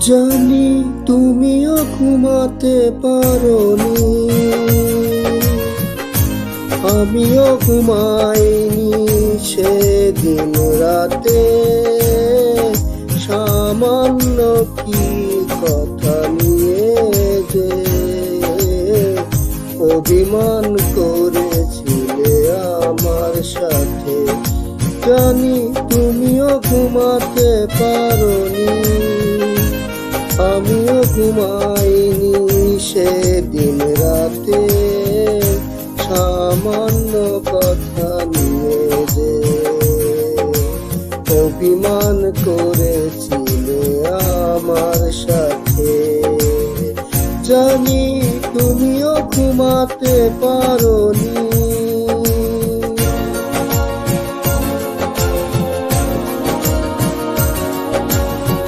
জানি তুমিও ঘুমাতে পারোনি, আমিও ঘুমাইনি সেদিন রাতে। সামান্য কি কথা নিয়ে যে অভিমান করেছিলে আমার সাথে। জানি তুমিও ঘুমাতে পারোনি, আমিও ঘুমাইনি সেদিন রাতে। সামান্য কথা নিয়ে যে অভিমান করেছিলে আমার সাথে। জানি তুমিও ঘুমাতে পারোনি,